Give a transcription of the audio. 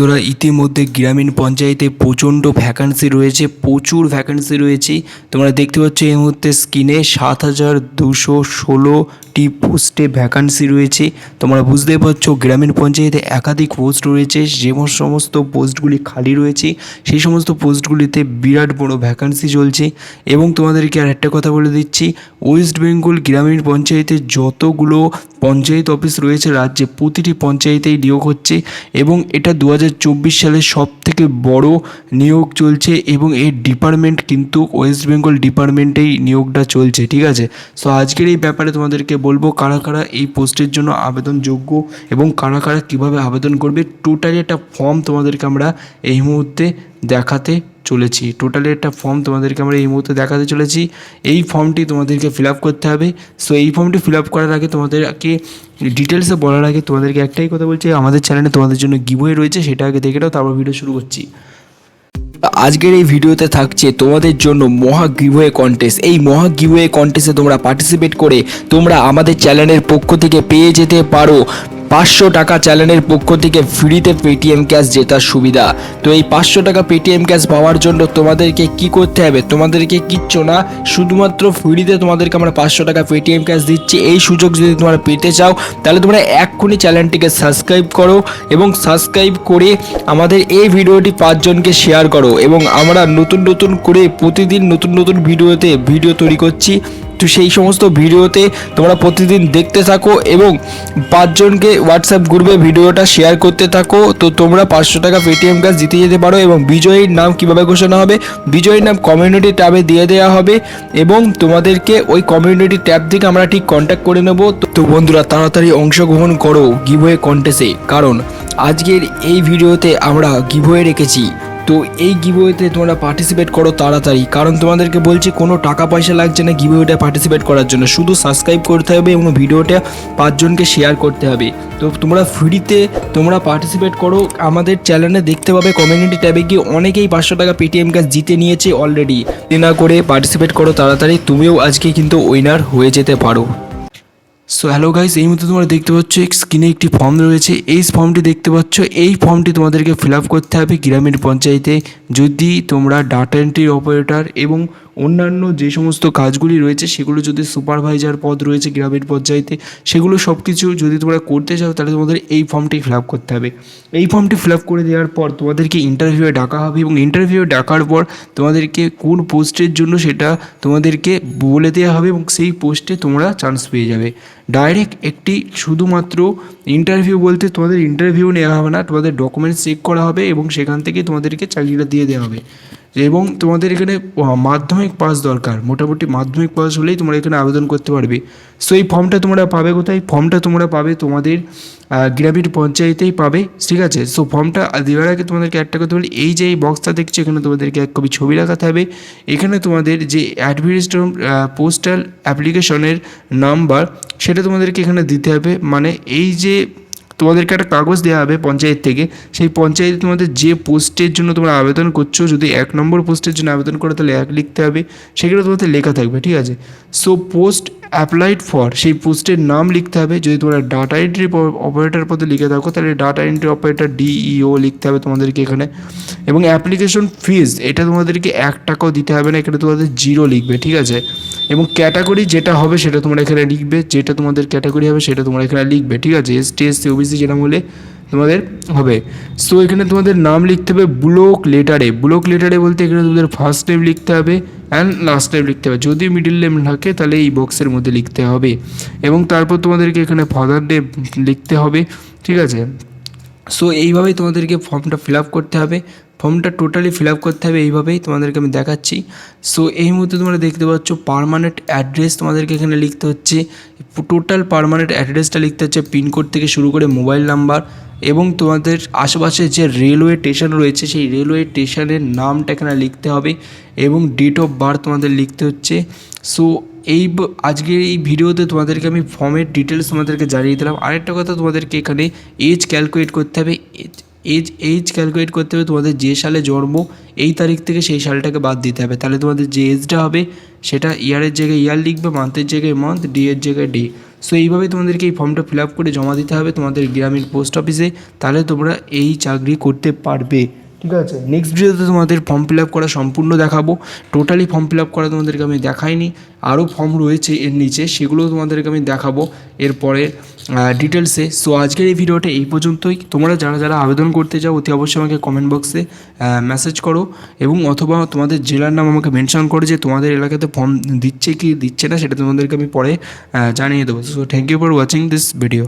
বন্ধুরা, ইতিমধ্যে গ্রামীণ পঞ্চায়েতে প্রচণ্ড ভ্যাকান্সি রয়েছে, প্রচুর ভ্যাকান্সি রয়েছে। তোমরা দেখতে পাচ্ছ এই মুহূর্তে স্ক্রিনে 7,216টি পোস্টে ভ্যাকান্সি রয়েছে। তোমরা বুঝতে পারছো গ্রামীণ পঞ্চায়েতে একাধিক পোস্ট রয়েছে। যে সমস্ত পোস্টগুলি খালি রয়েছে সেই সমস্ত পোস্টগুলিতে বিরাট বড় ভ্যাকান্সি চলছে। এবং তোমাদেরকে আর একটা কথা বলে দিচ্ছি, ওয়েস্ট বেঙ্গল গ্রামীণ পঞ্চায়েতে যতগুলো পঞ্চায়েত অফিস রয়েছে রাজ্যে, প্রতিটি পঞ্চায়েতেই নিয়োগ হচ্ছে এবং এটা 2024 সালের সবথেকে বড় নিয়োগ চলছে এবং এর ডিপার্টমেন্ট কিন্তু ওয়েস্ট বেঙ্গল ডিপার্টমেন্টেই নিয়োগটা চলছে। ঠিক আছে, সো আজকের এই ব্যাপারে তোমাদেরকে বলবো কারা কারা এই পোস্টের জন্য আবেদনযোগ্য এবং কারা কারা কীভাবে আবেদন করবে। টোটালি একটা ফর্ম তোমাদেরকে আমরা এই মুহূর্তে দেখাতে চলেছি। এই ফর্মটি তোমাদেরকে ফিল আপ করতে হবে। সো এই ফর্মটি ফিল আপ করার আগে তোমাদেরকে ডিটেলসে বলার আগে তোমাদেরকে একটাই কথা বলছি, আমাদের চ্যানেলে তোমাদের জন্য গিভওয়ে রয়েছে, সেটা আগে দেখে নাও, তারপর ভিডিও শুরু করছি। আজকের এই ভিডিওতে থাকছে তোমাদের জন্য মহা গিভওয়ে কন্টেস্ট। এই মহা গিভওয়ে কন্টেস্টে তোমরা পার্টিসিপেট করে তোমরা আমাদের চ্যানেলের পক্ষ থেকে পেয়ে যেতে পারো 500 টাকা চ্যানেলের পক্ষ থেকে ফ্রিতে পেটিএম ক্যাশ জেতার সুবিধা। তো এই 500 টাকা পেটিএম ক্যাশ পাওয়ার জন্য তোমাদেরকে কি করতে হবে? তোমাদেরকে কিচ্ছু না, শুধুমাত্র ফ্রিতে তোমাদেরকে আমরা 500 টাকা পেটিএম ক্যাশ দিচ্ছি। এই সুযোগ যদি তোমরা পেতে চাও তাহলে তোমরা এক্ষুনি চ্যানেলটিকে সাবস্ক্রাইব করো এবং সাবস্ক্রাইব করে আমাদের এই ভিডিওটি 5 জনকে শেয়ার করো। এবং আমরা নতুন করে প্রতিদিন নতুন ভিডিও তৈরি করছি। তো সেই সমস্ত ভিডিওতে তোমরা প্রতিদিন দেখতে থাকো এবং 5 জনকে হোয়াটসঅ্যাপ গ্রুপে ভিডিওটা শেয়ার করতে থাকো। তো তোমরা 500 টাকা পেটিএম ক্যাশ জিতে যেতে পারো। এবং বিজয়ীর নাম কিভাবে ঘোষণা হবে? বিজয়ীর নাম কমিউনিটি ট্যাবে দিয়ে দেওয়া হবে এবং তোমাদেরকে ওই কমিউনিটি ট্যাব থেকে আমরা ঠিক কন্ট্যাক্ট করে নেব। তো বন্ধুরা, তাড়াতাড়ি অংশগ্রহণ করো গিভওয়ে কন্টেস্টে, কারণ আজকের এই ভিডিওতে আমরা গিভওয়ে রেখেছি। তো এই গিভওয়েতে তোমরা পার্টিসিপেট করো তাড়াতাড়ি, কারণ তোমাদেরকে বলছি কোনো টাকা পয়সা লাগছে না গিভওয়েটা পার্টিসিপেট করার জন্য, শুধু সাবস্ক্রাইব করতে হবে এবং ভিডিওটা 5 জনকে শেয়ার করতে হবে। তো তোমরা ফ্রিতে তোমরা পার্টিসিপেট করো। আমাদের চ্যানেলে দেখতে পাবে কমিউনিটি ট্যাবে গিয়ে অনেকেই 500 টাকা পেটিএম ক্যাশ জিতে নিয়েছে অলরেডি। না করে পার্টিসিপেট করো তাড়াতাড়ি, তুমিও আজকে কিন্তু উইনার হয়ে যেতে পারো। সো হ্যালো গাইস, এই মুহূর্তে তোমরা দেখতে পাচ্ছ স্ক্রিনে একটি ফর্ম রয়েছে। এই ফর্মটি দেখতে পাচ্ছ, এই ফর্মটি তোমাদেরকে ফিল আপ করতে হবে গ্রামীণ পঞ্চায়েতে। যদি তোমরা ডাটা এন্ট্রি অপারেটর এবং অন্যান্য যে সমস্ত কাজগুলি রয়েছে সেগুলো, যদি সুপারভাইজার পদ রয়েছে গ্রামীণ পঞ্চায়েতে, সেগুলো সব কিছু যদি তোমরা করতে চাও তাহলে তোমাদের এই ফর্মটি ফিল আপ করতে হবে। এই ফর্মটি ফিল আপ করে দেওয়ার পর তোমাদেরকে ইন্টারভিউয়ে ডাকা হবে এবং ইন্টারভিউয়ে ডাকার পর তোমাদেরকে কোন পোস্টের জন্য সেটা তোমাদেরকে বলে দেওয়া হবে এবং সেই পোস্টে তোমরা চান্স পেয়ে যাবে। ডাইরেক্ট একটি শুধুমাত্র ইন্টারভিউ বলতে তোমাদের ইন্টারভিউ নেওয়া হবে না, তোমাদের ডকুমেন্টস চেক করা হবে এবং সেখান থেকে তোমাদেরকে চাকরিটা দিয়ে দেওয়া হবে। এবং তোমাদের এখানে মাধ্যমিক পাস দরকার, মোটামুটি মাধ্যমিক পাস হলেই তোমরা এখানে আবেদন করতে পারবে। সো এই ফর্মটা তোমরা পাবে কোথায়? ফর্মটা তোমরা পাবে তোমাদের গ্রামীণ পঞ্চায়েতেই পাবে। ঠিক আছে, সো ফর্মটা দেওয়ার আগে তোমাদেরকে একটা কথা বলি, এই যে এই বক্সটা দেখছো এখানে তোমাদেরকে এক কপি ছবি রাখাতে হবে। এখানে তোমাদের যে অ্যাডমিনিস্ট্রেটিভ পোস্টাল অ্যাপ্লিকেশনের নাম্বার সেটা তোমাদেরকে এখানে দিতে হবে। মানে এই যে তোমাদেরকে একটা কাগজ দেওয়া হবে পঞ্চায়েত থেকে, সেই পঞ্চায়েতে তোমাদের যে পোস্টের জন্য তোমরা আবেদন করছো, যদি 1 নম্বর পোস্টের জন্য আবেদন করো তাহলে 1 লিখতে হবে, সেখানে তোমাদের লেখা থাকবে। ঠিক আছে, সো পোস্ট অ্যাপ্লাইড ফর, সেই পোস্টের নাম লিখতে হবে। যদি তোমরা ডাটা এন্ট্রি অপারেটর পদে লিখে থাকো তাহলে ডাটা এন্ট্রি অপারেটর DEO লিখতে হবে তোমাদেরকে এখানে। এবং অ্যাপ্লিকেশন ফিজ এটা তোমাদেরকে 1 টাকাও দিতে হবে না, এখানে তোমাদের 0 লিখবে। ঠিক আছে, এবং ক্যাটাগরি যেটা হবে সেটা তোমরা এখানে লিখবে, যেটা তোমাদের ক্যাটাগরি হবে সেটা তোমরা এখানে লিখবে। ঠিক আছে, ST SC OBC যেটা বলে তোমাদের হবে। সো এখানে তোমাদের নাম লিখতে হবে ব্লক লেটারে বলতে এখানে তোমাদের ফার্স্ট নেম লিখতে হবে অ্যান্ড লাস্ট নেম লিখতে হবে। যদি মিডিল নেম থাকে তাহলে এই বক্সের মধ্যে লিখতে হবে এবং তারপর তোমাদেরকে এখানে ফাদার নেম লিখতে হবে। ঠিক আছে, সো এইভাবেই তোমাদেরকে ফর্মটা ফিল আপ করতে হবে। ফর্মটা টোটালি ফিল আপ করতে হবে এইভাবেই, তোমাদেরকে আমি দেখাচ্ছি। সো এই মুহূর্তে তোমরা দেখতে পাচ্ছ পার্মানেন্ট অ্যাড্রেস তোমাদেরকে এখানে লিখতে হচ্ছে। টোটাল পার্মানেন্ট অ্যাড্রেসটা লিখতে হচ্ছে, পিনকোড থেকে শুরু করে মোবাইল নাম্বার এবং তোমাদের আশেপাশে যে রেলওয়ে স্টেশন রয়েছে সেই রেলওয়ে স্টেশনের নামটা এখানে লিখতে হবে এবং ডেট অফ বার্থ তোমাদের লিখতে হচ্ছে। সো আজকের এই ভিডিওতে তোমাদেরকে আমি ফর্মের ডিটেলস তোমাদেরকে জানিয়ে দিলাম। আরেকটা কথা, তোমাদেরকে এখানে এজ ক্যালকুলেট করতে হবে। এজ ক্যালকুলেট করতে হবে তোমাদের যে সালে জন্ম এই তারিখ থেকে সেই সালটাকে বাদ দিতে হবে, তাহলে তোমাদের যে এজটা হবে সেটা ইয়ারের জায়গায় ইয়ার লিখবে, মান্থের জায়গায় মান্থ, ডে এর জায়গায় ডে। সো এইভাবে তোমাদেরকে এই ফর্মটা ফিল আপ করে জমা দিতে হবে তোমাদের গ্রামীণ পোস্ট অফিসে, তাহলে তোমরা এই চাকরি করতে পারবে। ঠিক আছে, নেক্সট ভিডিওতে তোমাদের ফর্ম ফিল আপ করা সম্পূর্ণ দেখাবো। টোটালি ফর্ম ফিল আপ করা তোমাদেরকে আমি দেখাইনি, আরও ফর্ম রয়েছে এর নিচে, সেগুলোও তোমাদেরকে আমি দেখাবো এরপরে ডিটেলসে। সো আজকের এই ভিডিওটা এই পর্যন্তই। তোমরা যারা যারা আবেদন করতে চাও অতি অবশ্যই আমাকে কমেন্ট বক্সে মেসেজ করো, এবং অথবা তোমাদের জেলার নাম আমাকে মেনশন করো যে তোমাদের এলাকাতে ফর্ম দিচ্ছে কি দিচ্ছে না, সেটা তোমাদেরকে আমি পরে জানিয়ে দেবো। So thank you for watching this video.